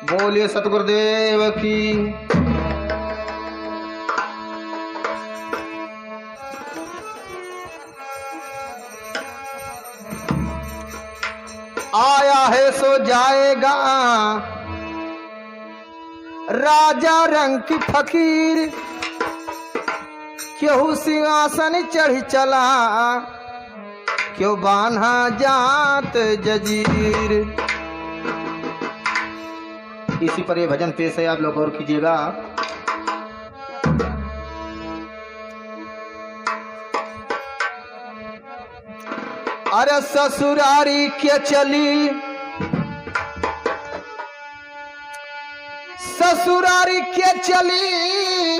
बोलिए सतगुरुदेव की। आया है सो जाएगा राजा रंग की फकीर, क्यों सिंहासन चढ़ चला, क्यों बांधा जात जजीर। इसी पर ये भजन पेश है, आप लोग गौर कीजिएगा। अरे ससुरारी के चली, ससुरारी के चली,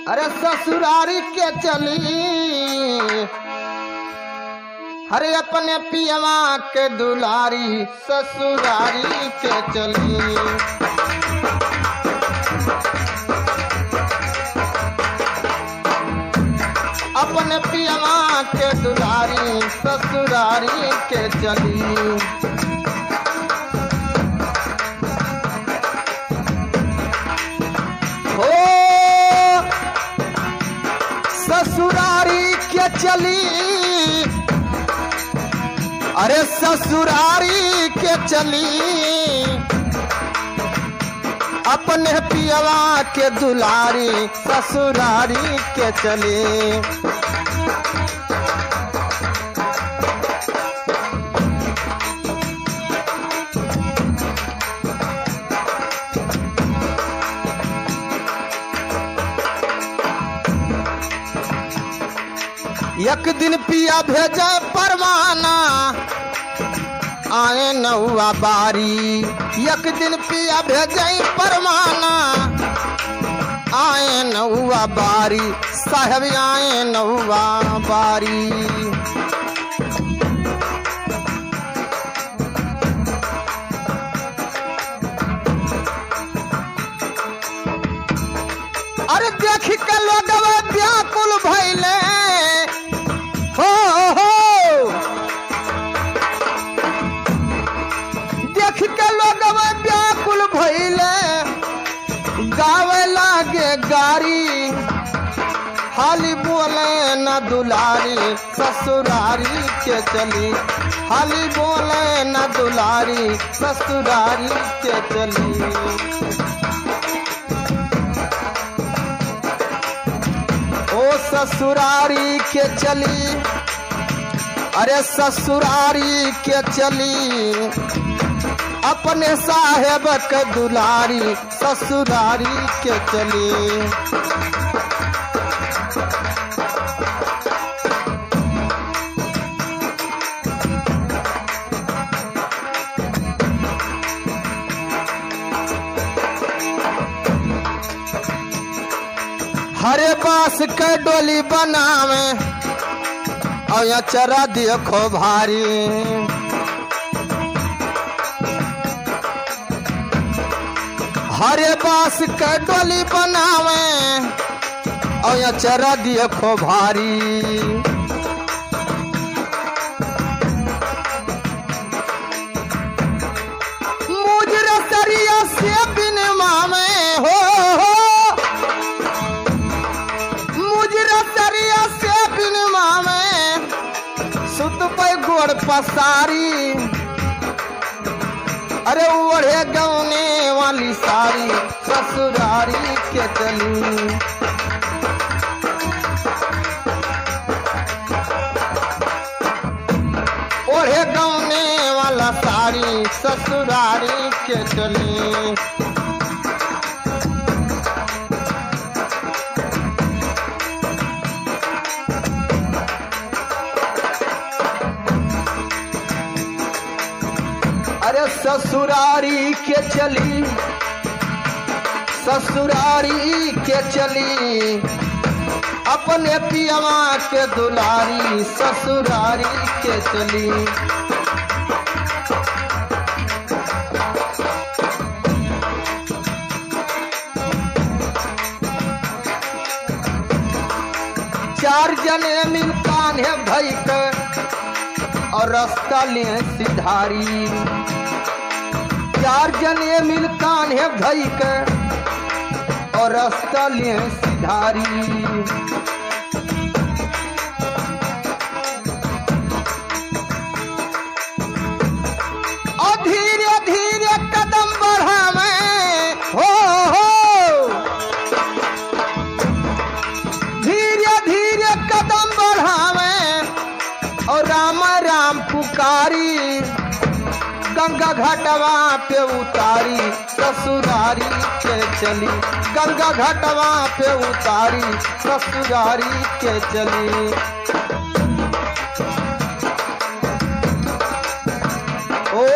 अरे ससुरारी के चली, हरे अपने पियवा के दुलारी ससुरारी के चली। अपने पियवा के दुलारी ससुरारी के चली। हो ससुरारी के चली, अरे ससुरारी के चली, अपने पियवा के दुलारी ससुरारी के चली। एक दिन पिया भेजे परवाना, आए नौआ बारी। एक दिन पिया भेजे परवाना, आए नौआ बारी, साहब आए नौआ बारी। अरे देख के लोग व्याकुल भइले, देख के लोग व्याकुल भइले, गावे लागे गारी, हाली बोले न दुलारी ससुरारी के चली, हाली बोले न दुलारी ससुरारी के चली। ओ ससुरारी के चली, अरे ससुरारी के चली, अपने साहेब के दुलारी ससुरारी के चली। हरे बांस के डोली बनावे, और यहाँ चरा देखो भारी। हरे बांस के डोली बनावे, और यहाँ चरा देखो भारी। मुजरे सरिया से बिनमा में हो, मुजरे सरिया से बिनमा में, सुत पे गोड़ पसारी, अरे ओढ़े गौने वाली सारी ससुरारी के चली। ओढ़े गौने वाला सारी ससुरारी के चली। अरे ससुरारी के चली, ससुरारी के चली, अपने पियवा के दुलारी ससुरारी के चली। चार जने मिल कान्हे भई के और रास्ता ले सिधारी। चार जने मिल कान्हे धई के और रास्ता ले सिधारी। और धीरे धीरे कदम बढ़ावे हो, धीरे धीरे कदम बढ़ावे और राम राम पुकारी। गंगा घाटवा पे उतारी ससुरारी के चली। गंगा घाटवा पे उतारी ससुरारी के चली। ओ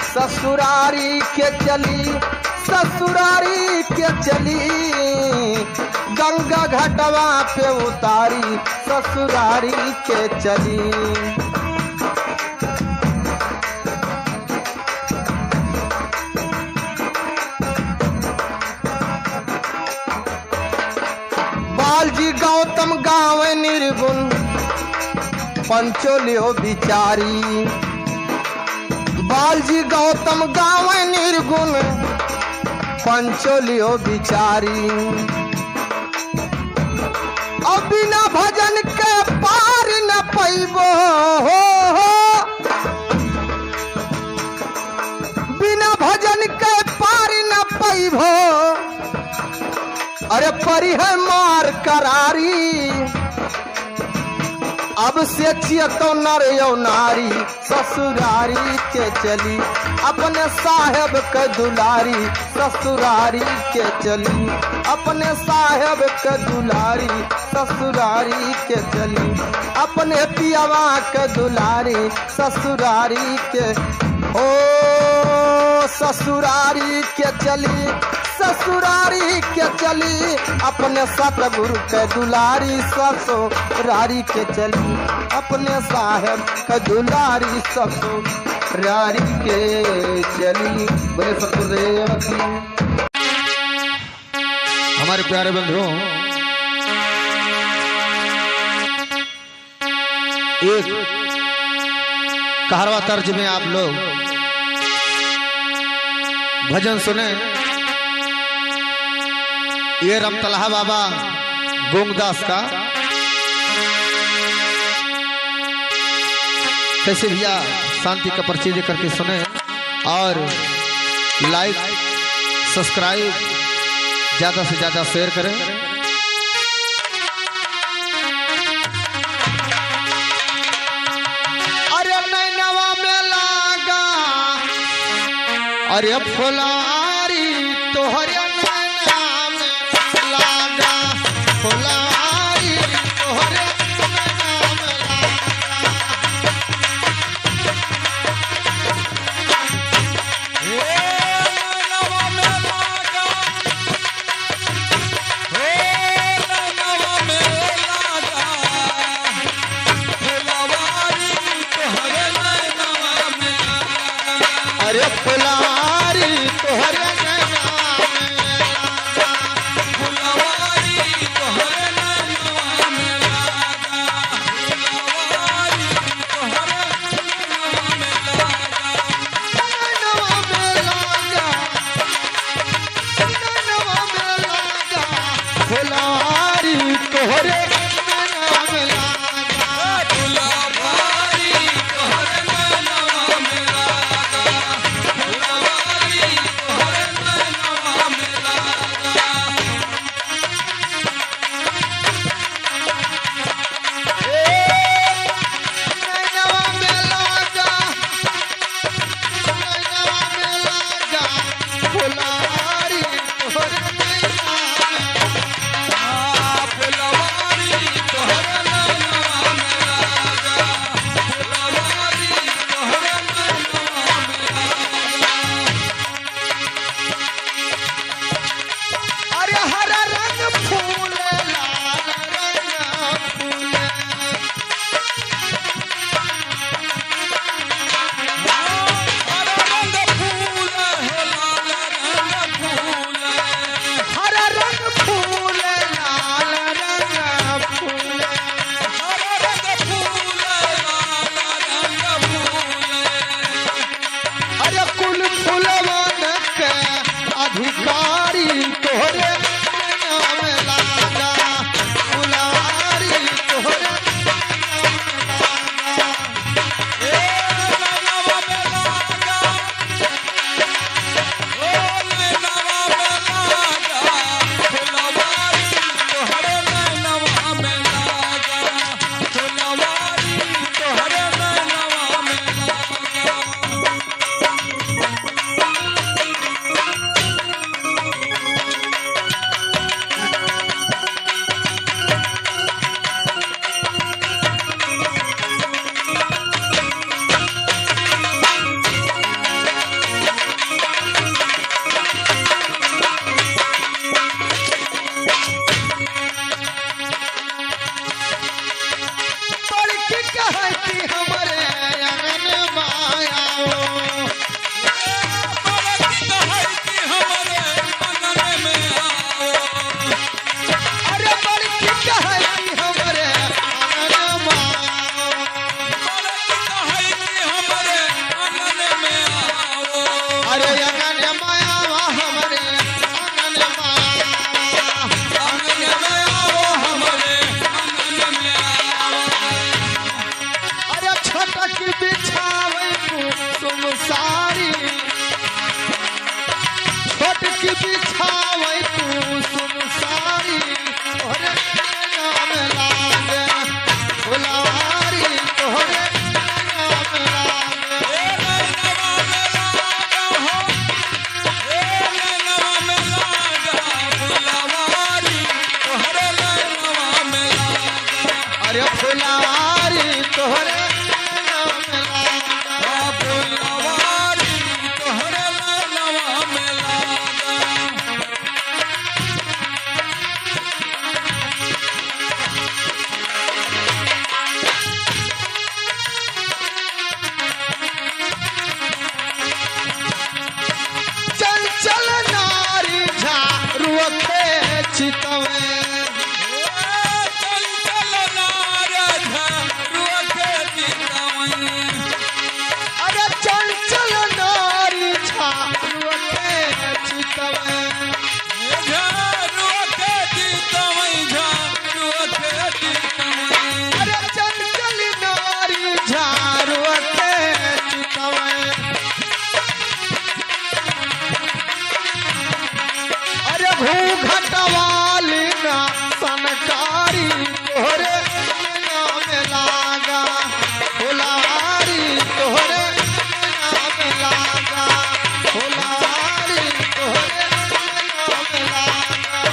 ससुरारी के चली, ससुरारी के चली। गंगा घाटवा पे उतारी ससुरारी के चली। बालजी गौतम गाँव निर्गुण पंचोलियो बिचारी। बालजी गौतम गाँव निर्गुण पंचोलियो बिचारी। अब बिना भजन के पार न पैबो हो, बिना भजन के पार न पैबो। अरे परी है मार करारी। अब से चियतो नर यो नारी ससुरारी के चली। अपने साहेब के दुलारी ससुरारी के चली। अपने साहेब के दुलारी ससुरारी के चली। अपने पियावा के दुलारी ससुरारी के। ओ ससुरारी के चली, ससुरारी के चली। अपने सतगुरु के दुलारी ससुरारी के चली। अपने साहेब के दुलारी ससुरारी के चली। बोले सतगुरुदेव की। हमारे प्यारे बंधुओं, एक कहरवा तर्ज में आप लोग भजन सुने। ये रमतलहा बाबा गोंगदास का। कैसे भैया शांति का परिचय दे करके सुने और लाइक सब्सक्राइब ज्यादा से ज्यादा शेयर करें। अरे नैनवा में लागा अरे फुलारी तोहरे नैना में लागा। फुलारी तोहरे नैना में लागा। नैनवा में लागा, नैनवा में लागा। फुलवारी तोहरे नैनवा में लागा। अरे फुलारी तोहरे नैना में लागा। फुलवारी तोहरे नैनवा में लागा। फुलवारी तोहरे नैनवा में लागा। नैनवा में लागा, नैनवा में लागा। फुलारी तोहरे नैना में लागा। फुलवारी तोहरे नैनवा में लागा। की बिछावे कुसुम साड़ी छोट की बिछावे कुसुम साड़ी तोहरे नाम लागे फुलवारी तोहरे नाम लागे अरे फुलवारी तोहरे नाम लागे चंचल नारी झारू चितवे अरे चंचल नारी झारू चितवे अरे चंचल नारी झारू चितवे अरे घूंघट वाली ना सनकारी तोहरे नाम लागा फुलवारी तोहरे नाम लागा फुलवारी तोहरे नाम लागा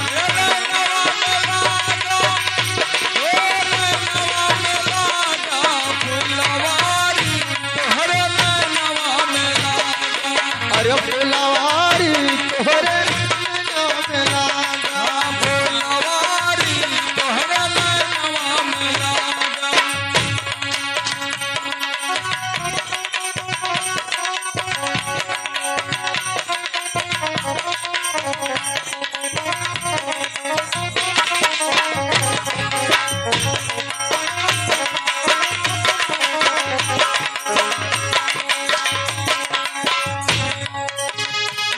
अरे फुलवारी तोहरे नाम लागा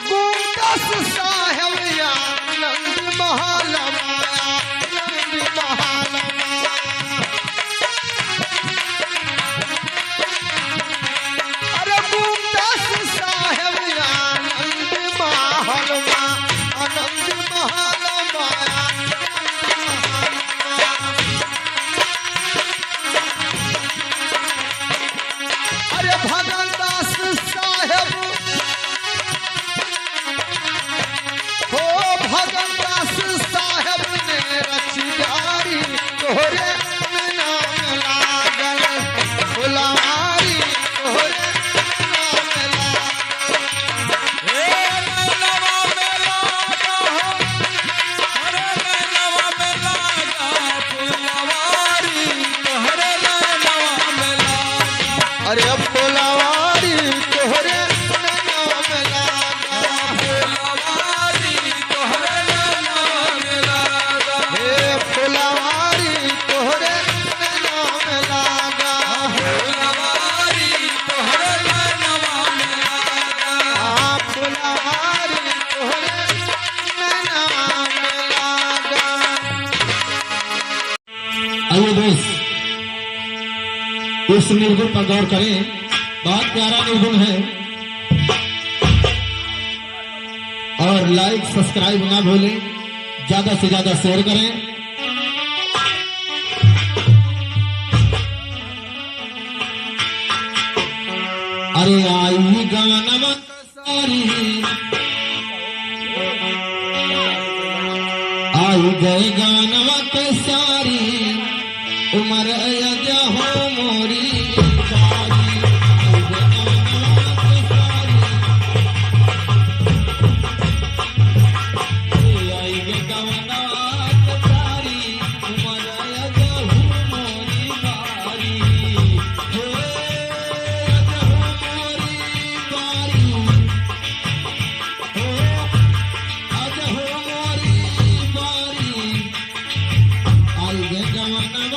गुंडस साहेब या नंद महल माया नंद महल माया अरे गुंडस साहेब या नंद महल माया आनंद महल माया अरे भगन दास साहेब हो भगन दास साहेब ने रचियारी तोहरे नाम लागल फुलवारी तोहरे नाम लागल अरे फुलवारी तोहरे नाम लागा हे फुलवारी तोहरे नाम लागा हाँ फुलवारी तोहरे नाम लागा आइए दोस्त इस निर्गुण पर गौर करें बहुत प्यारा निर्गुण है और लाइक सब्सक्राइब ना भूलें ज्यादा से ज्यादा शेयर करें अरे आई गाना सारी आई गए गाना सारी उमर अजा हो मोरी सारी आई गे गाना सारी उमर अजा हो मोरी बारी हे अजा हो मोरी बारी हो अजा हो मोरी बारी आई गे गाना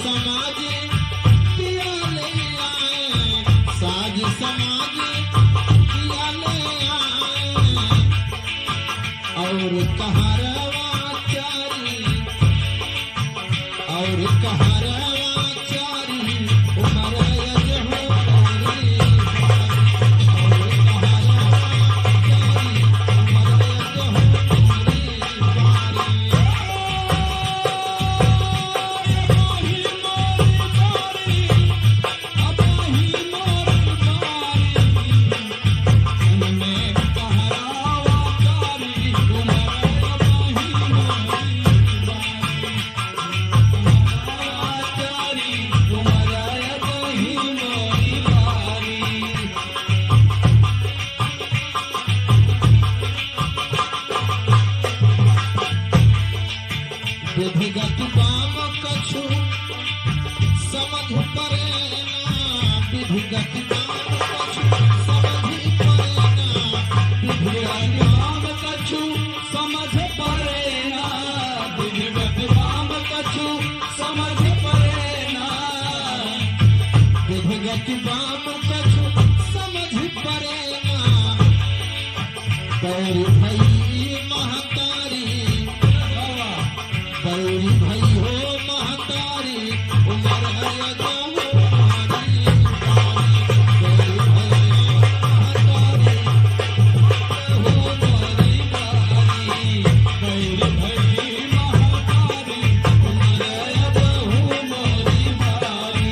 समाज पिया ले आए, साज समाज पिया ले आए, और कहारवा चारी, और कहारवा चारी उमर यजहो री, और कहारवा चारी उमर यजहो री विधिगत बाम कछु समझ परे ना, विधिगत बाम कछु समझ परे ना, विधिगत बाम कछु समझ परे ना, विधिगत बाम कछु समझ परे ना, विधिगत बाम कछु समझ परे ना, गौरी भई महतारी, गौरी भई हो महतारी उमर यजहो री, गौरी भई महतारी हो मोरी बारी, गौरी भई महतारी उमर यजहो मोरी बारी,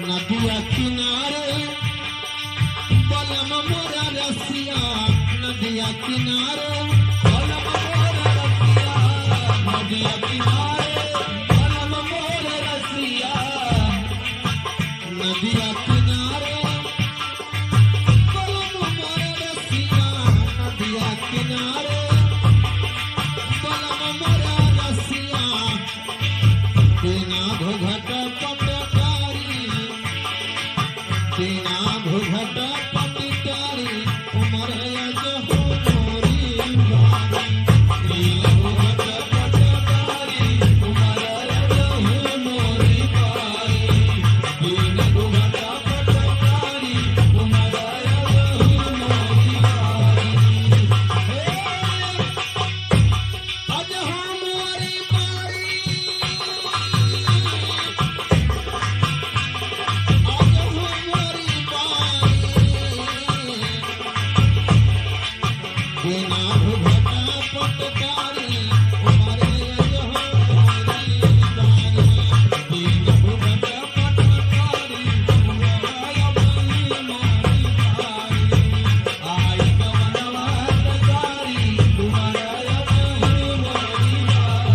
नदिया किनारे बलम मोरा रसिया, नदिया किनारे बलम मोरा रसिया, नदिया किनारे बलम मोरा रसिया, नदिया किनारे बलम मोरा रसिया, नदिया किनारे बलम मोरा रसिया, बिना घूंघट पटकारी, बिना घूंघट पटकारी उमर यजहो मोरी बारी, बिना घूंघट पटकारी उमर यजहो मोरी बारी, बिना घूंघट पटकारी उमर यजहो मोरी बारी, अजहो मोरी बारी, बिना घूंघट पटकारी उमर यजहो मोरी बारी, बिना घूंघट पटकारी उमर यजहो मोरी बारी, आई गवनवा तकारी उमर यजहो मोरी बारी।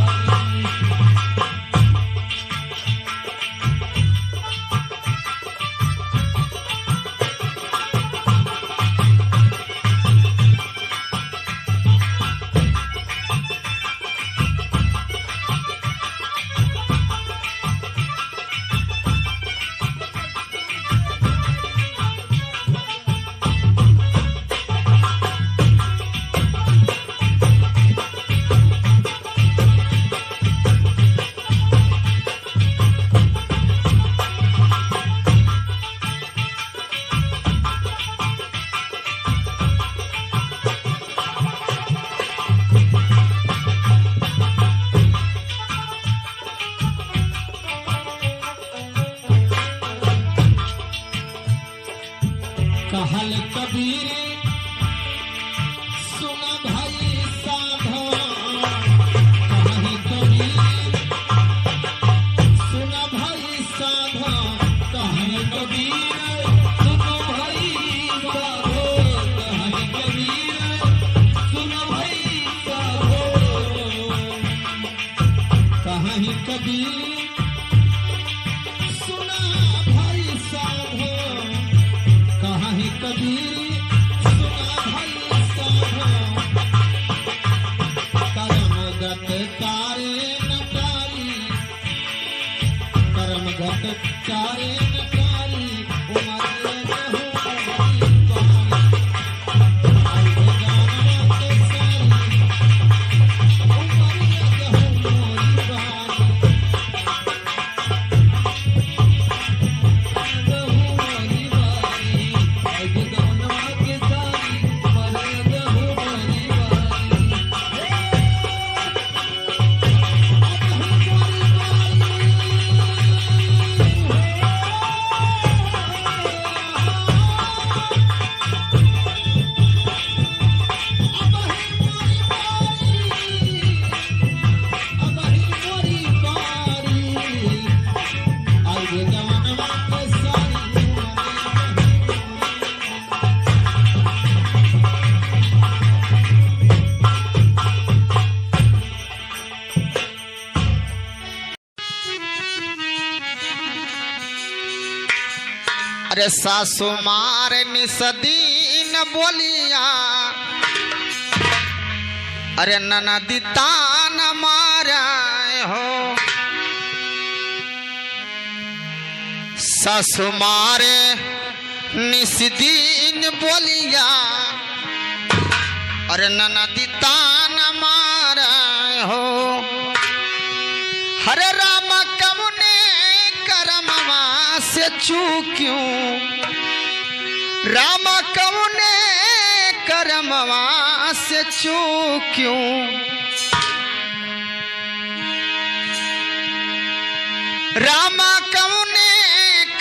सुन भाई साधो कहीं कबीर सुन भाई साधो कहीं कबीर सुन भाई साधो कहीं कबीर सुन भाई साधो कहीं कबीर सुना भाई साधो कहीं कबीर सुना भाई साधो कर्मगत कार्य नकारी कर्मगत कार्य नकारी उमर हो अरे सासु मार निसदीन बोलिया अरे ननदी तान मारा हो सासु मारे निसदीन बोलिया अरे ननदी तान मारा हो हरे राम कमुने करमवा से चूक्यों राम कमुने करमवा से चूक्यों राम कमुने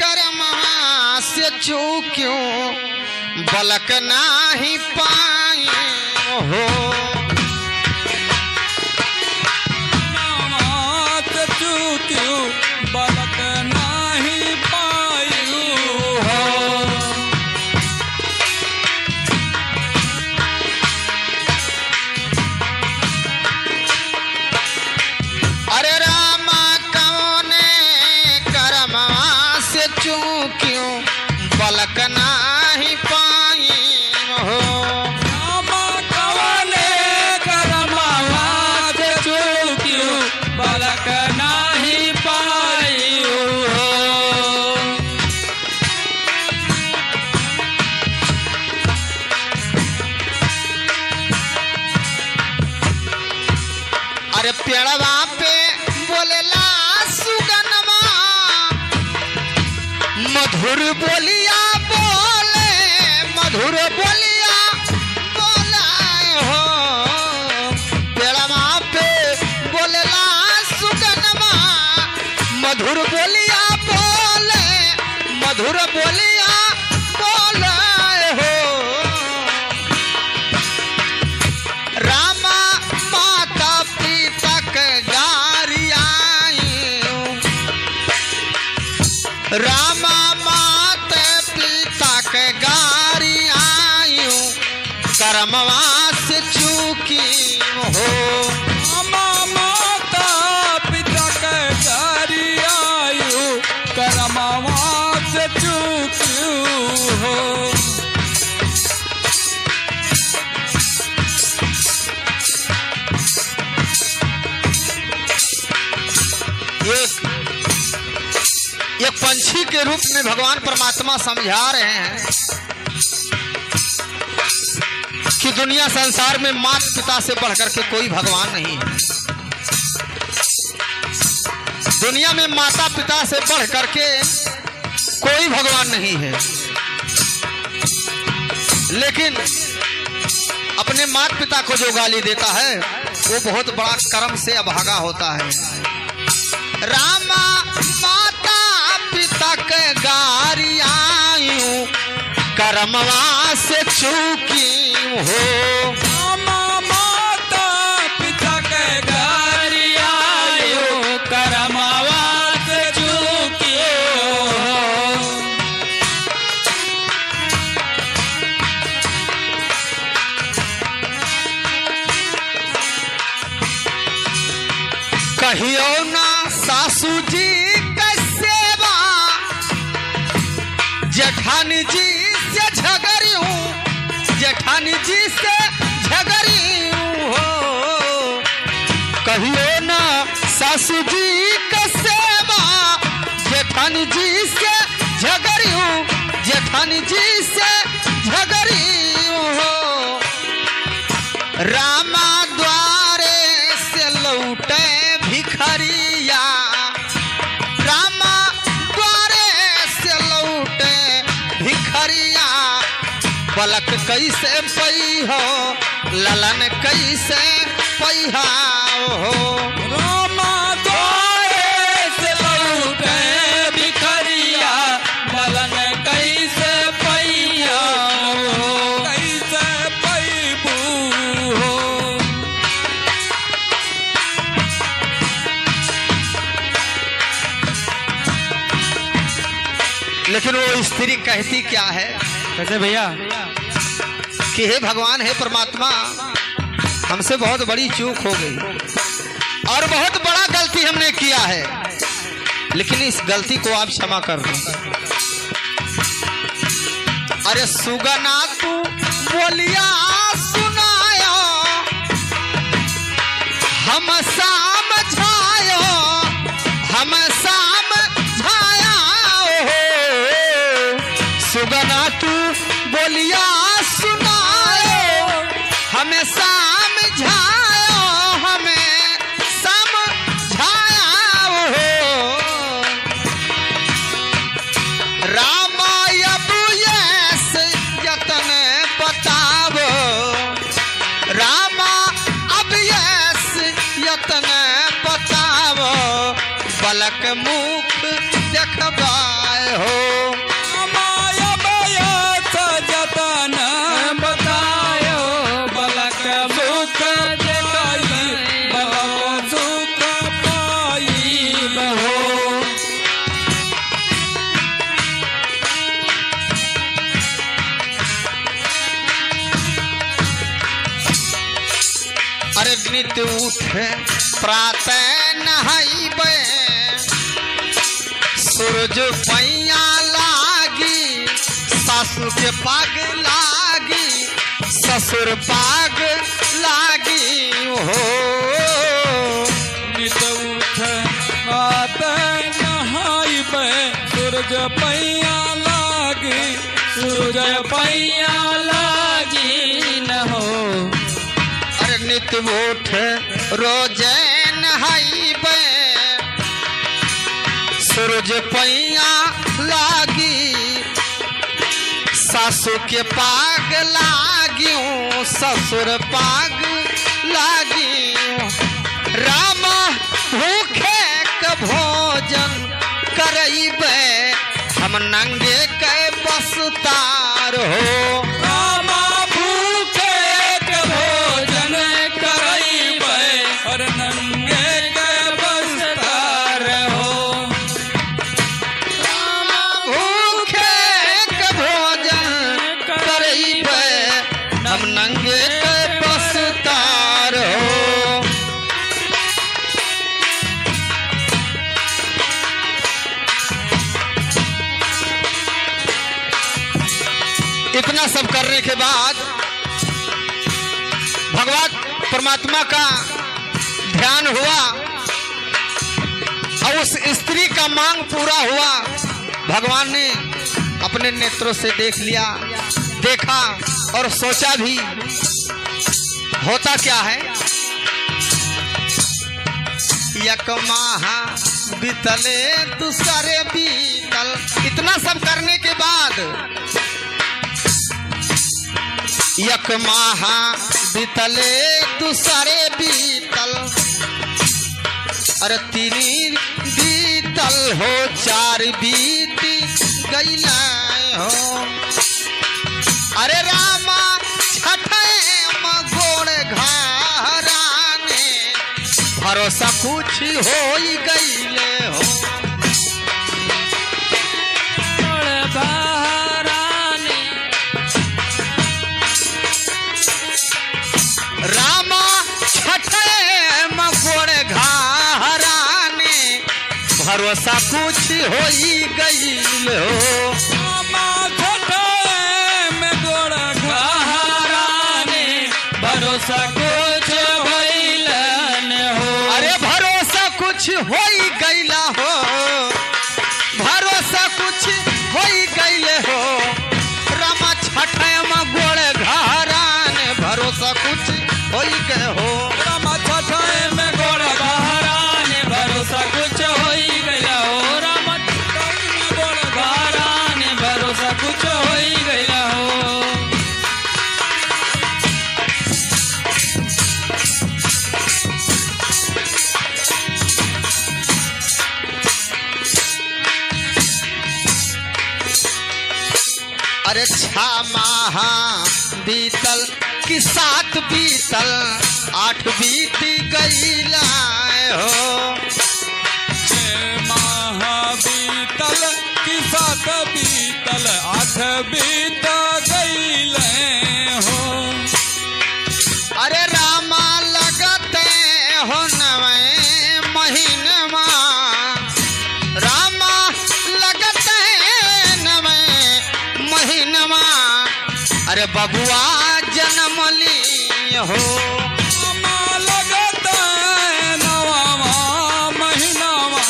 करमवा से चूक्यों बलक नाही पाई हो बलक नाही पायू हो अरे राम कौने करमवा से चूक्यों बलक नाही पाई हो राम कवने करमवा से चूक्यों बलक नाही पायू हो अरे पेड़वा पे बोलेला सुगनमा मधुर बोलिया बोले मधुर बोलिया बोला हो पेड़वा पे बोलेला सुगनमा मधुर बोलिया बोले मधुर बोलिया बोले हो रामा माता पिता के गारी आयु रामा माता पिता के गारी आयु कर्मवा से चूकी हो माता पिता के गारी आयु करमवा से चूक्यू हो एक पंछी के रूप में भगवान परमात्मा समझा रहे हैं कि दुनिया संसार में माता पिता से बढ़कर के कोई भगवान नहीं है। दुनिया में माता पिता से बढ़ करके कोई भगवान नहीं है, लेकिन अपने माता पिता को जो गाली देता है वो बहुत बड़ा कर्म से अभागा होता है। रामा माता पिता के गारी आयु कर्मवा से चूकी हो कहियो ना सासू जी कैसे बा जेठानी जी से झगड़ी हूँ जेठानी जी से झगड़ी हूँ हो कहियो ना सासू जी कैसे बा जेठानी जी से झगड़ी हूँ जेठानी जी से झगड़ी हूँ हो रामा द्वारे से लौटे भिखरिया रामा द्वारे से लौटे भिखरिया पलक कैसे पई हो ललन कैसे पैहा हो रामा द्वारे से लौटे भिखरिया ललन कैसे पैया हो कैसे पैबू हो लेकिन वो स्त्री कहती क्या है कैसे भैया कि हे भगवान हे परमात्मा हमसे बहुत बड़ी चूक हो गई और बहुत बड़ा गलती हमने किया है लेकिन इस गलती को आप क्षमा कर दो अरे सुगना तू बोलिया सुनायो हम समझायो हम समझाया हो सुगना तू बोलिया सुनायो हमें समझायो हमें समझाया हो रामाय बुयस यतन बतावो रामा अब यस यतन बतावो पलक मुख देखबाए हो माया बयस जतन बतायो बलक मुख देखाई बलक सुख पाई बहो अरे नित उठ प्रातः नहाइबे सूरज पैया लागी सासू के पाग लागी ससुर पाग लागी हो नित उठ बात नहाइबे सूरज पैया लागी सूरज पैया लागी न हो अरे नित उठ रोजे नहाइबे सूरज पैया लागी सासू के पाग लागी ससुर पाग लागी रामा भूखे क भोजन करइबे हम नंगे के बसतार हो रामा भूखे के भोजन करइबे और नंगे के बस्तर हो भूखे के भोजन करइबे हम नंगे के बसतार हो इतना सब करने के बाद भगवान परमात्मा का ध्यान हुआ और उस स्त्री का मांग पूरा हुआ भगवान ने अपने नेत्रों से देख लिया देखा और सोचा भी होता क्या है एक माह बीतले दूसरे बीतल इतना सब करने के बाद एक माह बीतले दूसरे बीतल अरे तीन बीतल हो चार बीती गईला हो अरे रामा छठे गोड़ घराने भरोसा कुछ हो गईले हो रामा छठे गोड़ घराने भरोसा कुछ हो ही गईल हो। रामा छठे में गोड़ घराने भरोसा कुछ भइलन हो। अरे भरोसा कुछ हो ही गईला हो, भरोसा कुछ हो ही गईले हो। रामा छठे में गोड़ घराने भरोसा कुछ हो ही गए हो। रामा छठे में गोड़ घराने भरोसा कुछ होई गया हो। रामा छठे में गोड़ घराने भरोसा कुछ होई गया हो। अरे 6 माह बीतल कि 7 बीतल 8 बीत गईला हो। 6 माह बीतल कि 7 बीतल 8 बीत गईले हो। अरे रामा लगते हो 9वें महीनमा, रामा लगते 9वें महीनमा। अरे बबुआ जन्म ली हो। रामा लगत नवामा महीनावा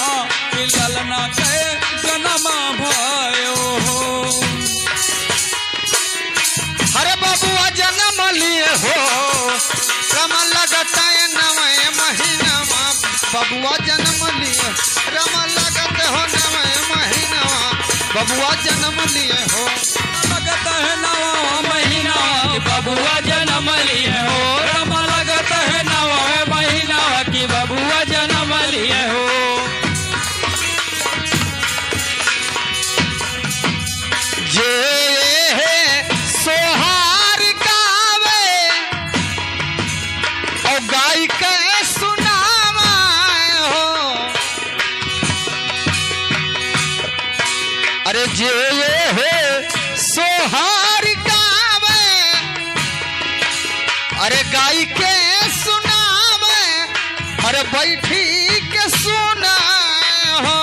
कि ललना के जन्म भयो हो। अरे बबुआ जन्म लिए हो। रामा लगता है 9वें महीनामा, बबुआ जन्म लिए। रामा लगते हो 9वें महीनामा, बबुआ जन्म लिए हो। लगत है नवा महीना कि बबुआ जन्म लिए हो। रामा लगत है नवा महीना कि बबुआ जन्म लिए हो। जे सोहार गावे और गाय के सुनावा हो। अरे जे सोहार गावे अरे गाय के सुनावे, अरे बैठी के सुना हो।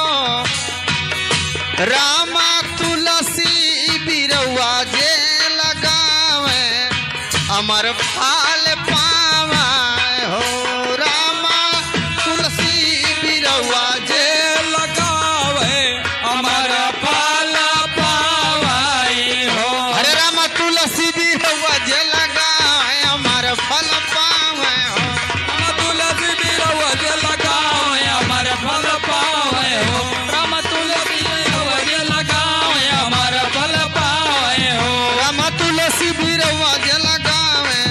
रामा तुलसी बिरवा जे लगावे अमर फल पावे हो। रामा तुलसी बिरवा जे लगावे अमर फल पावाई हो। अरे रामा तुलसी बिरवा जे लगावे अमर फल पावे हो। रामा तुलसी बिरवा जे लगावे अमर फल पावे हो। रामा तुलसी बिरवा जे लगावे अमर फल पावे हो। रामा तुलसी बिरवा जे लगावे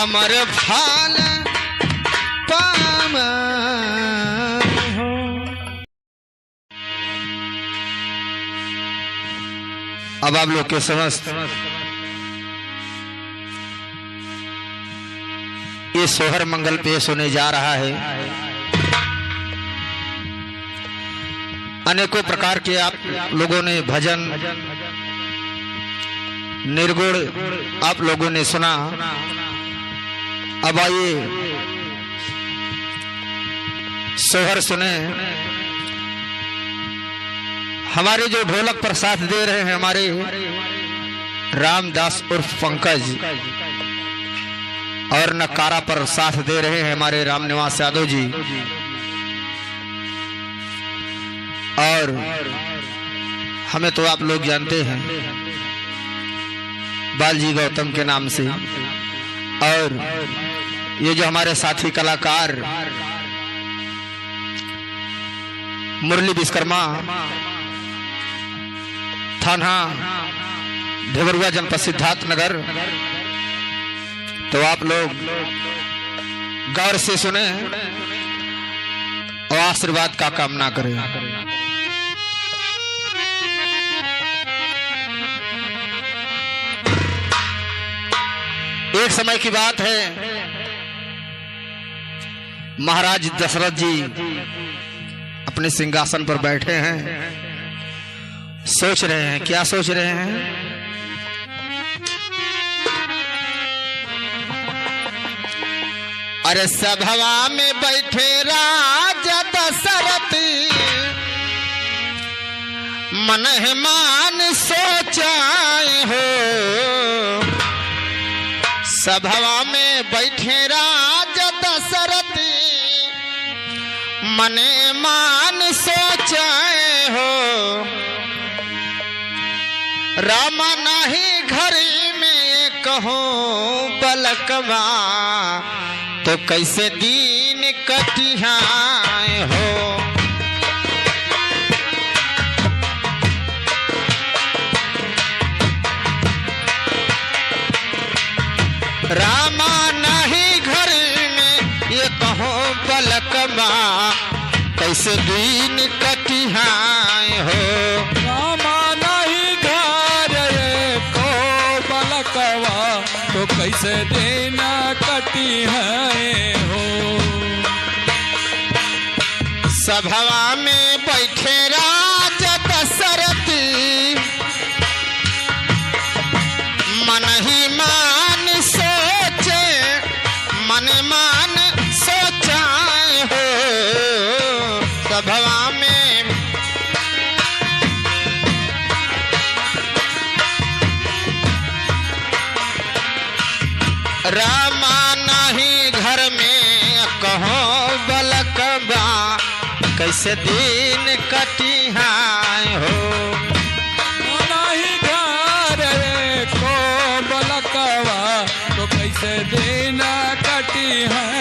अमर फल पावे हो। अब आप लोग के समस्त ये सोहर मंगल पेश होने जा रहा है। अनेकों प्रकार के आप लोगों ने भजन निर्गुण आप लोगों ने सुना। अब आइए सोहर सुने। हमारे जो ढोलक पर साथ दे रहे हैं हमारे रामदास उर्फ पंकज, और नकारा पर साथ दे रहे हैं हमारे रामनिवास यादव जी, और हमें तो आप लोग जानते हैं बालजी गौतम के नाम से। और ये जो हमारे साथी कलाकार मुरली विश्वकर्मा, थाना ढेबरुआ, जनपद सिद्धार्थ नगर, तो आप लोग गौर से सुने और आशीर्वाद का कामना करें। एक समय की बात है, महाराज दशरथ जी अपने सिंहासन पर बैठे हैं, सोच रहे हैं। क्या सोच रहे हैं? अरे सभवा में बैठे राजा दशरथ मन है मान सोचाए हो। सभवा में बैठे राजा दशरथ मने मान सोचाए हो। रामा नाही घर में कहो बलकवा तो कैसे दीन कटिहाए हो। रामा नहीं घर में ये कहो बलकवा कैसे दीन कटिहाए हो। रामा नहीं घर को बलकवा तो कैसे देना कटी है हो। सभवा में बैठे राजा दशरथ मन ही मान सोचे मन मान सोचाए हो। सभवा में रामा नहीं घर में कहो बलकबा कैसे दिन कटिहाए हो। नहीं घर को बलकवा तो कैसे देना कटी है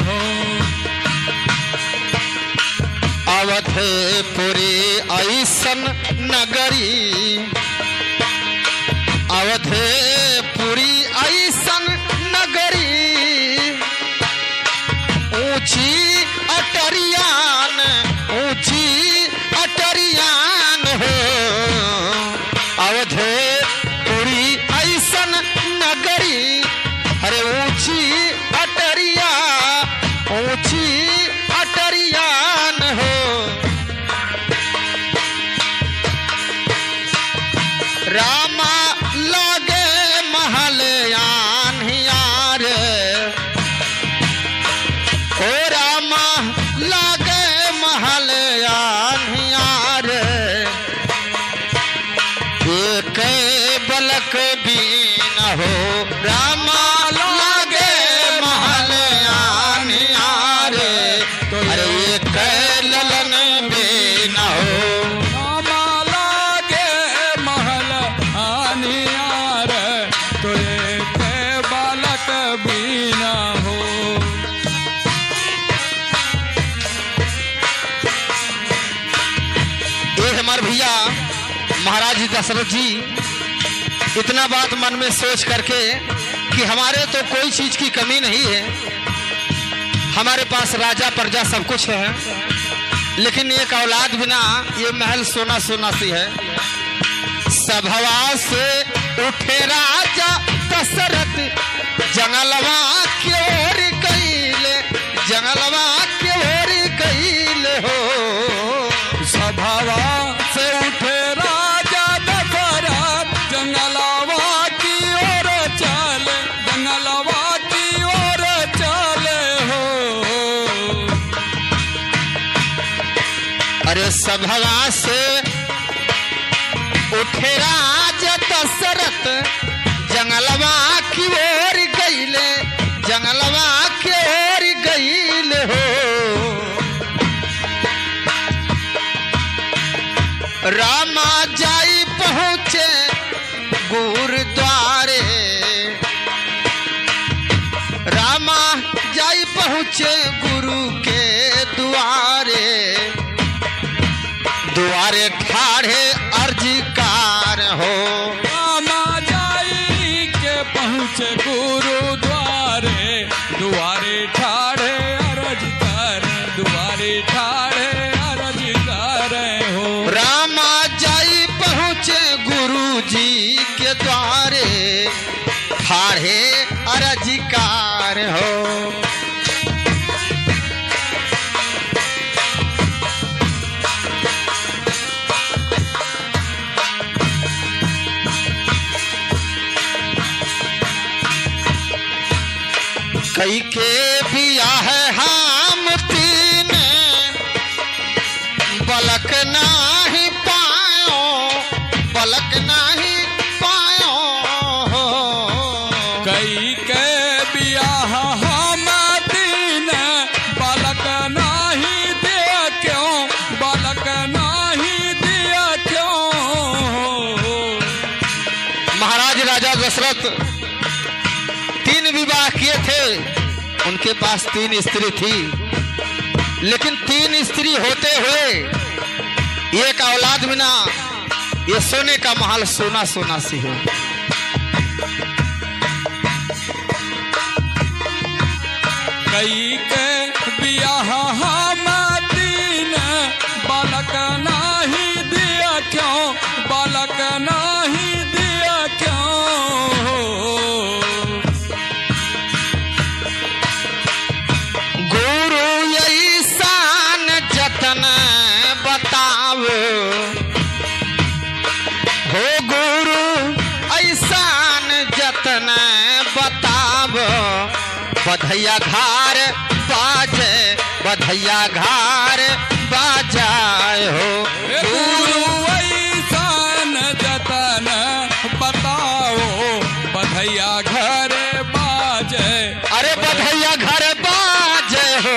हो। अवधपुरी ऐसन नगरी अवधपुरी ऐसन नगरी ऊंची अटरियान हो। अवधपुरी ऐसन नगरी अरे ऊंची अटरियान हो। रामा लागे महल यार ओ रामा लागे महल यार एक बलक बीन हो। रामा लागे महल यार अरे एक ललन बीन हो। रामा लागे महल आनियार तो एक बालक बीना हो। ये हमारे भैया महाराज जी दशरथ जी इतना बात मन में सोच करके कि हमारे तो कोई चीज की कमी नहीं है, हमारे पास राजा प्रजा सब कुछ है, लेकिन एक औलाद बिना ये महल सोना सोना सी है। सभवा से उठे राजा दशरथ जंगलवा की ओर गईले जंगलवा की ओर गईले हो। सभवा से उठे राजा दशरथ जंगलवा की ओर चले जंगलवा की ओर चले हो। अरे सभवा से उठे राजा दशरथ जंगलवा की ओर गईले जंगलवा की ओर गईले हो। रामा जाई पहुँचे गुरुद्वारे रामा जाई पहुँचे गुरु के द्वारे द्वारे ठाढ़े अर्जीकार हो। रामा जाई के पहुँचे गुरुद्वारे दुआरे ठाड़े अरज कर दुआरे ठाड़े अरज कर हो। रामा जाई पहुँचे गुरु जी के द्वारे ठाढ़े अर्जीकार हो। कई के बियाह हम तीन बलक नाही पायो हम दीन बालक नहीं दिया क्यों, बालक नहीं दिया क्यों। महाराज राजा दशरथ 3 विवाह किए थे, उनके पास 3 स्त्री थी, लेकिन 3 स्त्री होते हुए एक औलाद बिना ये सोने का महल सोना सोना सी है। कई के बियाह हम दीन बालक नहीं दिया क्यों, बालक नहीं दिया क्यों। गुरु ऐसान जतन बताओ, हो गुरु ऐसान जतन बताओ। बधैया घार बाजे, बधैया घार बाजाए हो। गुरु ऐसान जतन बताओ, बधैया घर बाजे। अरे बधैया घर बाजे हो,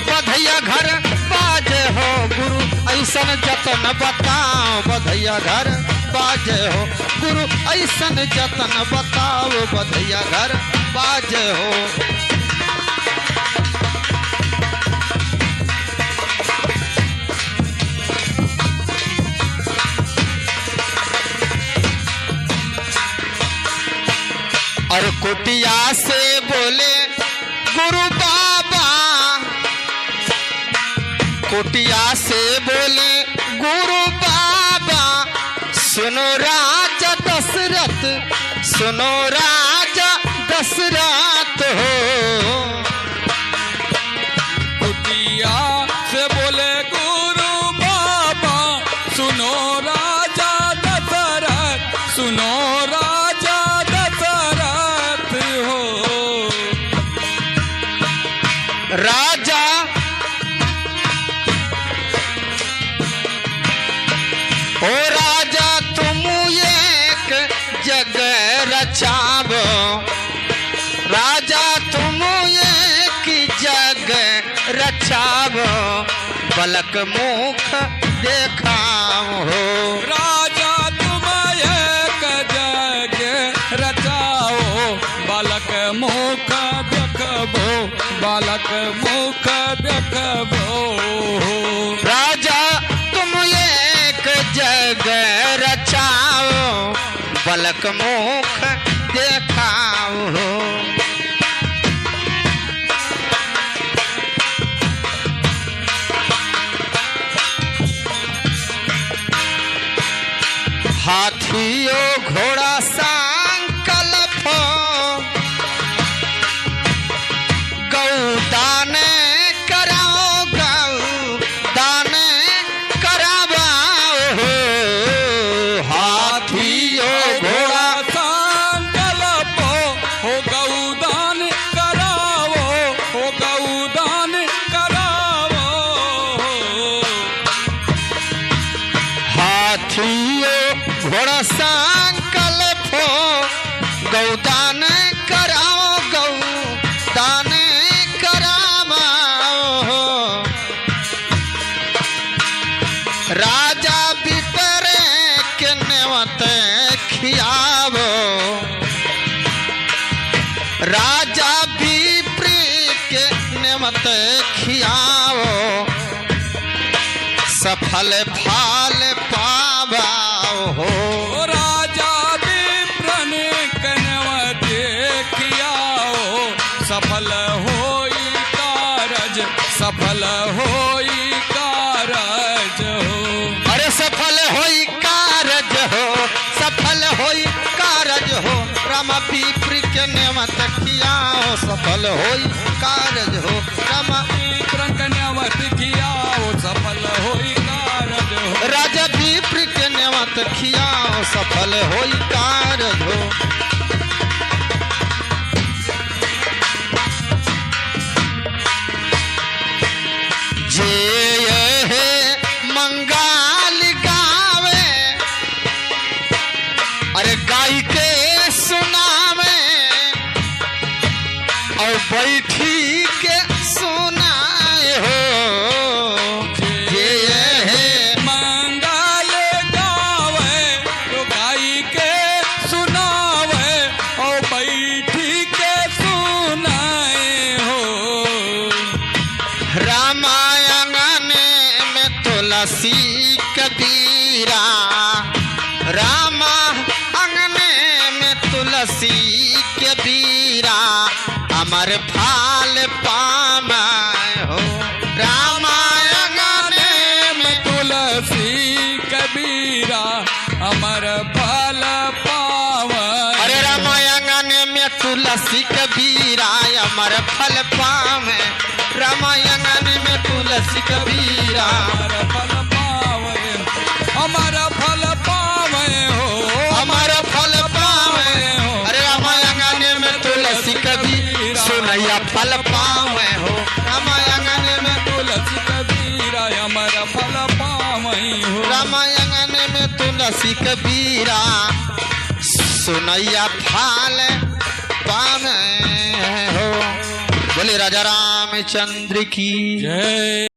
बधैया घर बाजे हो। गुरु ऐसन जतन बताओ, बधैया घर बाजे हो। गुरु ऐसन जतन बताओ, बधैया घर बाजे हो। और कुटिया से बोले गुरु बाबा, कुटिया से बोले गुरु बाबा। सुनो राजा दशरथ, सुनो राजा दशरथ हो। कुटिया से बोले गुरु बाबा, सुनो राजा दशरथ, सुनो राजा दशरथ हो। राजा ओ राजा तुम एक जग रचावो, राजा तुम एक जग रचावो। बलक मुख देखाओ हो। राजा तुम एक जग रचाओ, बालक मुख देखबो, बालक मुख देखबो। राजा तुम एक जग रचाओ, बलक मुख देखाओ हो। हाथियो घोड़ा संकल्प, गौ दान कराओ, गौ दान करावाओ हो। हाथियो घोड़ा संकल्प हो गौदान करावो, हो गौदान करावो। हाथियो घोड़ा संकल्प हो, गौदान कराओ, गौदान करावाओ हो। राजा विपरे के नेवत खियावो, राजा विप्री के नेवत खियावो। सफल फाल पावाओ हो। ओ राजा विप्रन कनव देखियाओ, सफल होई कारज, सफल होई कारज हो। अरे सफल होई कारज हो, सफल होई कारज हो। रामा विप्री के नेमत खियाओ, सफल होई कारज हो। रामा विप्रन कनव देखियाओ, सफल होई कारज हो। राजा विप्री के नेमत खियाओ, सफल होई कारज हो। जे यह मंगाल गावे, अरे गाई के सुनावे। और बैठी के सुनाए हो ये है मंगल गावे तो गाई के सुनावे और बैठी के सुनाए हो। रामायण में तुलसी कबीरा रामा अंगने में तुलसी कबीरा अमर फाल पामाए हो। रामायण में तुलसी कबीरा अमर फल पावे। अरे रामायण में तुलसी कबीरा अमर फल पावे। रामायण में तुलसी कबीरा अमर फल पावे अमर फल पावे हो अमर फल पावे हो। अरे रामायण में तुलसी कबीरा सुनैया फल पावे हो। रामायण में तुलसी कबीरा अमर फल पावे हो। रामायण में तुलसी कबीरा सुनैया फल पावे हो। बोले राजा रामचंद्र की जय।